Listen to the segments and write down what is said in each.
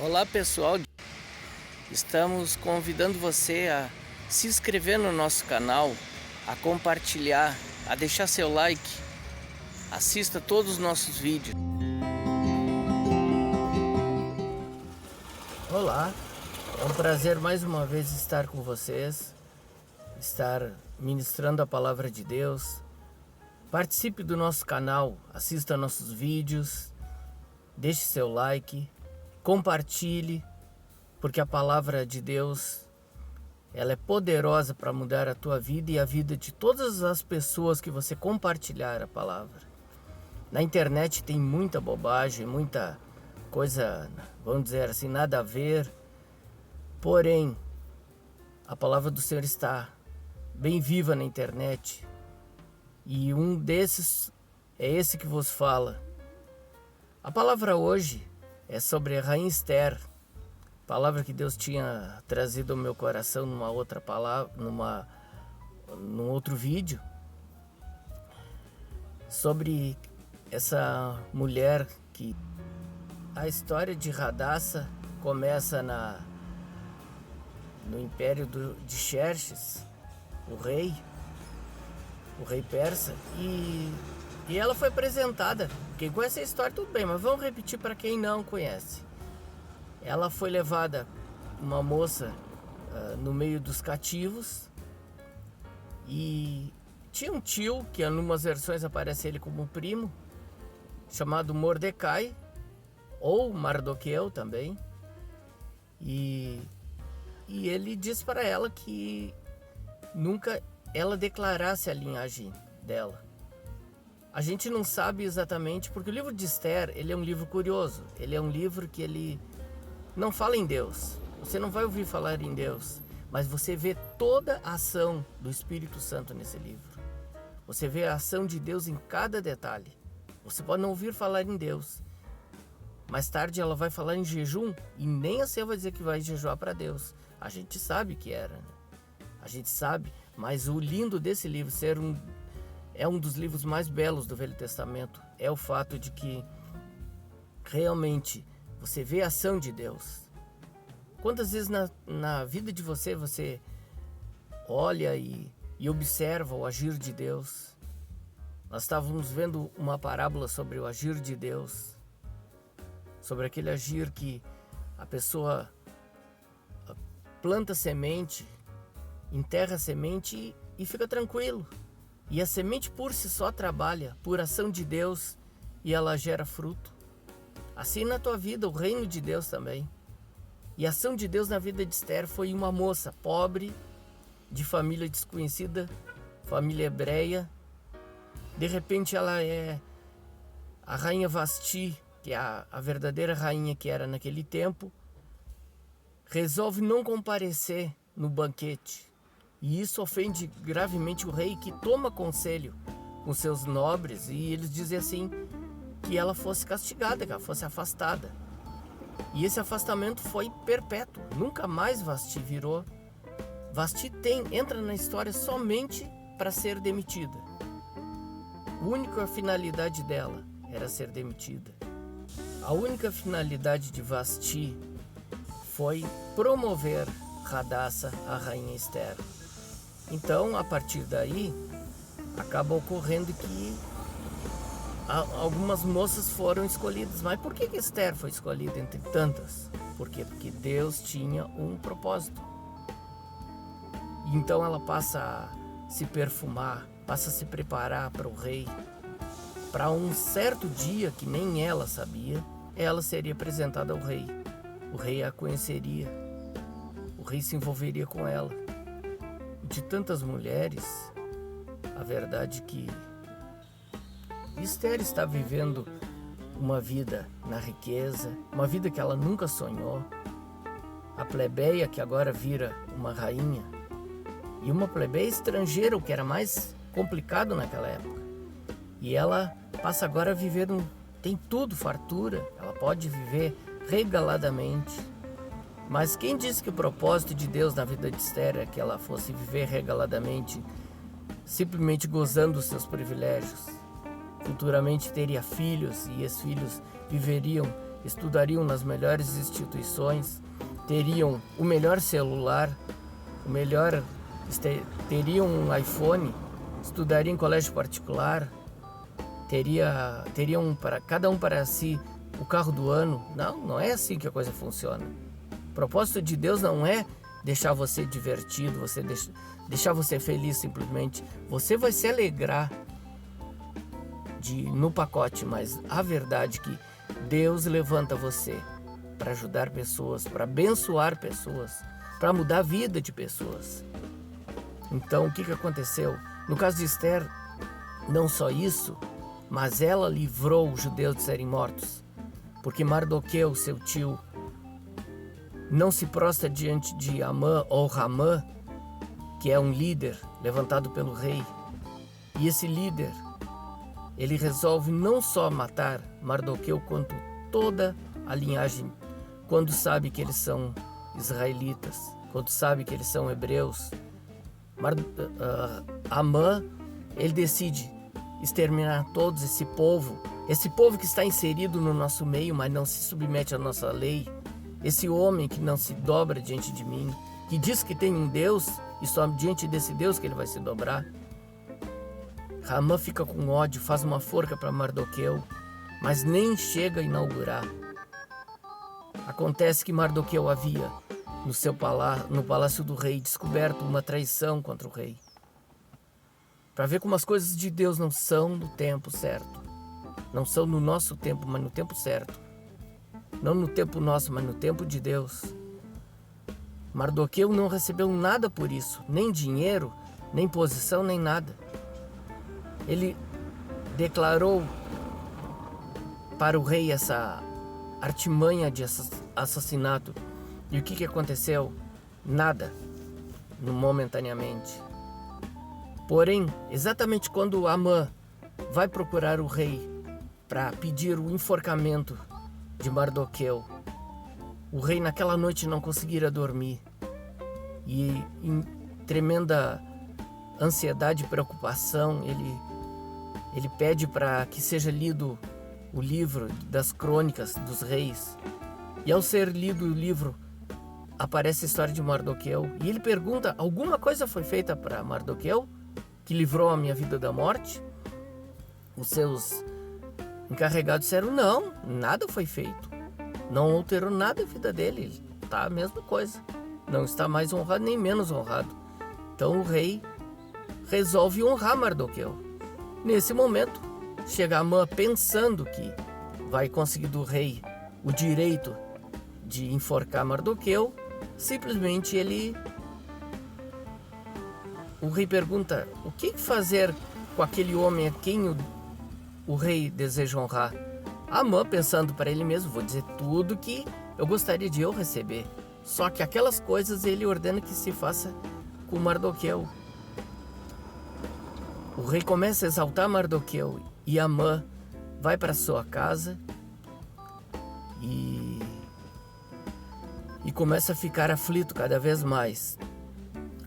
Olá pessoal, estamos convidando você a se inscrever no nosso canal, a compartilhar, a deixar seu like, assista todos os nossos vídeos. Olá, é um prazer mais uma vez estar com vocês, estar ministrando a palavra de Deus. Participe do nosso canal, assista nossos vídeos, deixe seu like, compartilhe, porque a palavra de Deus, ela é poderosa para mudar a tua vida e a vida de todas as pessoas que você compartilhar a palavra. Na internet tem muita bobagem, muita coisa, vamos dizer assim, nada a ver. Porém, a palavra do Senhor está bem viva na internet. E um desses é esse que vos fala. A palavra hoje é sobre a Rainha Esther. Palavra que Deus tinha trazido ao meu coração numa outra palavra, num outro vídeo, sobre essa mulher que a história de Radassa começa no império de Xerxes, o rei persa, e ela foi apresentada. Quem conhece a história tudo bem, mas vamos repetir para quem não conhece. Ela foi levada, uma moça, no meio dos cativos, e tinha um tio, que em algumas versões aparece ele como primo, chamado Mordecai, ou Mardoqueu também, e ele disse para ela que nunca ela declarasse a linhagem dela. A gente não sabe exatamente, porque o livro de Esther, ele é um livro curioso, ele é um livro que ele não fala em Deus, você não vai ouvir falar em Deus, mas você vê toda a ação do Espírito Santo nesse livro. Você vê a ação de Deus em cada detalhe. Você pode não ouvir falar em Deus. Mais tarde ela vai falar em jejum e nem assim vai dizer que vai jejuar para Deus. A gente sabe que era, né? A gente sabe, mas o lindo desse livro é um dos livros mais belos do Velho Testamento, é o fato de que realmente você vê a ação de Deus. Quantas vezes na vida de você olha e observa o agir de Deus? Nós estávamos vendo uma parábola sobre o agir de Deus, sobre aquele agir que a pessoa planta semente, enterra a semente e fica tranquilo. E a semente por si só trabalha, por ação de Deus, e ela gera fruto. Assim na tua vida, o reino de Deus também. E a ação de Deus na vida de Esther foi uma moça pobre, de família desconhecida, família hebreia. De repente ela é a rainha Vasti, que é a verdadeira rainha que era naquele tempo, resolve não comparecer no banquete. E isso ofende gravemente o rei, que toma conselho com seus nobres, e eles dizem assim, que ela fosse castigada, que ela fosse afastada. E esse afastamento foi perpétuo, nunca mais Vasti virou. Vasti entra na história somente para ser demitida. A única finalidade dela era ser demitida. A única finalidade de Vasti foi promover Radassa, a rainha Esther. Então, a partir daí, acaba ocorrendo que algumas moças foram escolhidas. Mas por que Esther foi escolhida entre tantas? Por quê? Porque Deus tinha um propósito. Então ela passa a se perfumar, passa a se preparar para o rei. Para um certo dia, que nem ela sabia, ela seria apresentada ao rei. O rei a conheceria. O rei se envolveria com ela. De tantas mulheres, a verdade é que Esther está vivendo uma vida na riqueza, uma vida que ela nunca sonhou. A plebeia que agora vira uma rainha, e uma plebeia estrangeira, o que era mais complicado naquela época. E ela passa agora a viver tem tudo, fartura, ela pode viver regaladamente. Mas quem disse que o propósito de Deus na vida de Esther é que ela fosse viver regaladamente, simplesmente gozando dos seus privilégios? Futuramente teria filhos, e esses filhos viveriam estudariam nas melhores instituições, teriam o melhor celular, teriam um iPhone, estudariam em colégio particular, teriam para cada um para si o carro do ano. Não é assim que a coisa funciona. O propósito de Deus não é deixar você divertido, deixar você feliz simplesmente. Você vai se alegrar no pacote, mas a verdade é que Deus levanta você para ajudar pessoas, para abençoar pessoas, para mudar a vida de pessoas. Então, o que aconteceu? No caso de Esther, não só isso, mas ela livrou os judeus de serem mortos, porque Mardoqueu, seu tio, não se prostra diante de Amã ou Ramã, que é um líder levantado pelo rei. E esse líder, ele resolve não só matar Mardoqueu, quanto toda a linhagem, quando sabe que eles são israelitas, quando sabe que eles são hebreus. Amã, ele decide exterminar todos esse povo que está inserido no nosso meio, mas não se submete à nossa lei, esse homem que não se dobra diante de mim, que diz que tem um Deus e só diante desse Deus que ele vai se dobrar. Ramã fica com ódio, faz uma forca para Mardoqueu, mas nem chega a inaugurar. Acontece que Mardoqueu havia, no palácio do rei, descoberto uma traição contra o rei. Para ver como as coisas de Deus não são no tempo certo. Não são no nosso tempo, mas no tempo certo. Não no tempo nosso, mas no tempo de Deus. Mardoqueu não recebeu nada por isso, nem dinheiro, nem posição, nem nada. Ele declarou para o rei essa artimanha de assassinato. E o que aconteceu? Nada, momentaneamente. Porém, exatamente quando Amã vai procurar o rei para pedir o enforcamento de Mardoqueu, o rei naquela noite não conseguira dormir. E em tremenda ansiedade e preocupação, ele pede para que seja lido o livro das crônicas dos reis. E ao ser lido o livro, aparece a história de Mardoqueu. E ele pergunta: alguma coisa foi feita para Mardoqueu que livrou a minha vida da morte? Os seus encarregados disseram: não, nada foi feito. Não alterou nada a vida dele. Ele está a mesma coisa. Não está mais honrado nem menos honrado. Então o rei resolve honrar Mardoqueu. Nesse momento, chega Amã pensando que vai conseguir do rei o direito de enforcar Mardoqueu. Simplesmente o rei pergunta: o que fazer com aquele homem a quem o rei deseja honrar? Amã, pensando para ele mesmo: vou dizer tudo que eu gostaria de eu receber. Só que aquelas coisas ele ordena que se faça com Mardoqueu. O rei começa a exaltar Mardoqueu e Amã vai para sua casa e começa a ficar aflito cada vez mais.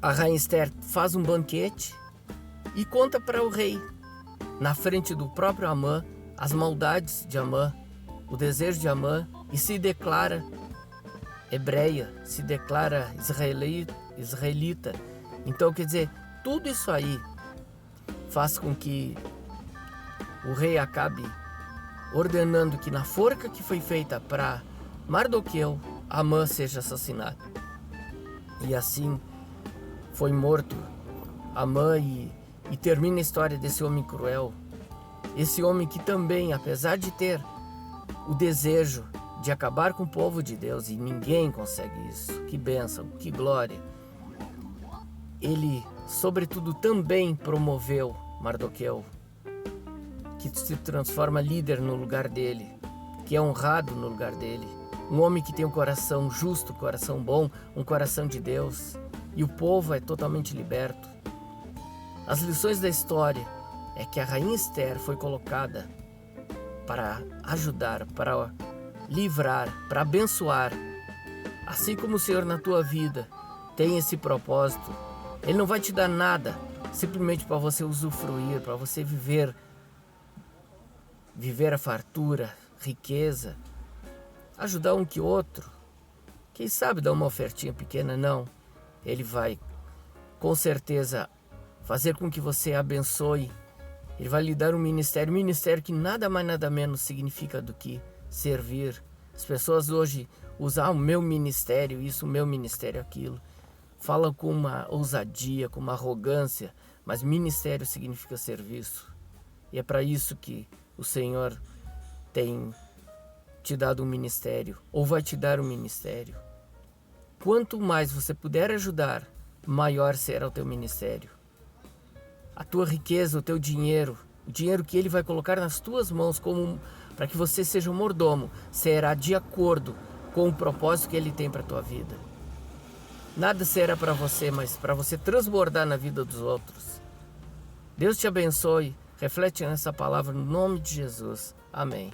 A rainha Esther faz um banquete e conta para o rei, na frente do próprio Amã, as maldades de Amã, o desejo de Amã, e se declara hebreia, se declara israelita. Então, quer dizer, tudo isso aí faz com que o rei acabe ordenando que na forca que foi feita para Mardoqueu, Amã seja assassinado. E assim foi morto Amã e termina a história desse homem cruel. Esse homem que também, apesar de ter o desejo de acabar com o povo de Deus, e ninguém consegue isso, que bênção, que glória, ele, sobretudo, também promoveu Mardoqueu, que se transforma líder no lugar dele, que é honrado no lugar dele. Um homem que tem um coração justo, um coração bom, um coração de Deus, e o povo é totalmente liberto. As lições da história é que a rainha Esther foi colocada para ajudar, para livrar, para abençoar. Assim como o Senhor na tua vida tem esse propósito, Ele não vai te dar nada simplesmente para você usufruir, para você viver a fartura, riqueza. ajudar um que outro. Quem sabe dar uma ofertinha pequena, não. Ele vai, com certeza, fazer com que você abençoe. Ele vai lhe dar um ministério que nada mais nada menos significa do que servir. As pessoas hoje usam o meu ministério isso, o meu ministério aquilo. Falam com uma ousadia, com uma arrogância, mas ministério significa serviço. E é para isso que o Senhor tem te dado um ministério, ou vai te dar um ministério. Quanto mais você puder ajudar, maior será o teu ministério. A tua riqueza, o teu dinheiro, o dinheiro que Ele vai colocar nas tuas mãos para que você seja um mordomo, será de acordo com o propósito que Ele tem para a tua vida. Nada será para você, mas para você transbordar na vida dos outros. Deus te abençoe. Reflete nessa palavra no nome de Jesus. Amém.